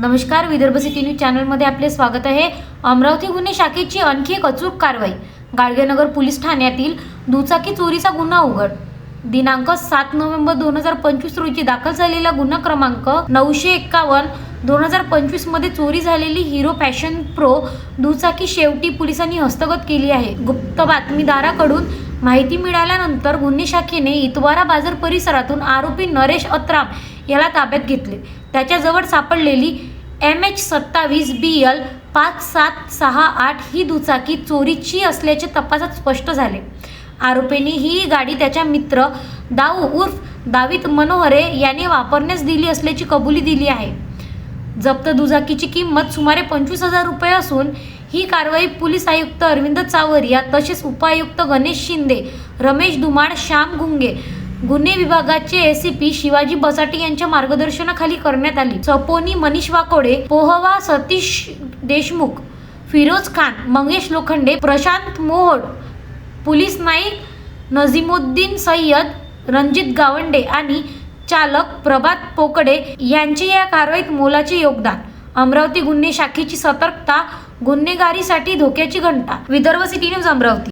नमस्कार, Vidarbha city news चॅनलमध्ये आपले स्वागत आहे। अमरावती गुन्हे शाखेची आणखी एक अचूक कारवाई। गाडगेनगर पोलीस ठाण्यातील दुचाकी चोरीचा गुन्हा उघड। दिनांक 7 नोव्हेंबर 2025 रोजी दाखल झालेला गुन्हा क्रमांक 951/2025 मध्ये चोरी झालेली हिरो पॅशन प्रो दुचाकी शेवटी पोलिसांनी हस्तगत केली आहे। गुप्त बातमीदाराकडून माहिती मिळाल्यानंतर गुन्हे शाखेने इतवारा बाजार परिसरातून आरोपी नरेश अत्राम याला ताब्यात घेतले। त्याच्याजवळ सापडलेली MH27BL 5768 ही दुचाकी चोरीची असल्याचे तपासात स्पष्ट झाले। आरोपींनी ही गाडी त्याच्या मित्र दाऊ उर्फ दावीत मनोहरे याने वापरण्यास दिली असल्याची कबुली दिली आहे। जप्त दुचाकीची किंमत सुमारे 25,000 रुपये असून ही कारवाई पोलीस आयुक्त अरविंद चावरिया तसेच उपायुक्त गणेश शिंदे, रमेश धुमाळ, श्याम गुंगे, गुन्हे विभागाचे ACP शिवाजी बसाटे यांच्या मार्गदर्शनाखाली करण्यात आली। सपोनी मनीष वाकोडे, पोहवा सतीश देशमुख, फिरोज खान, मंगेश लोखंडे, प्रशांत मोहोड, पोलीस नाईक नजीमुद्दीन सय्यद, रणजित गावंडे आणि चालक प्रभात पोकडे यांचे या कारवाईत मोलाचे योगदान। अमरावती गुन्हे शाखेची सतर्कता, गुन्हेगारीसाठी धोक्याची घंटा। Vidarbha city news Amravati.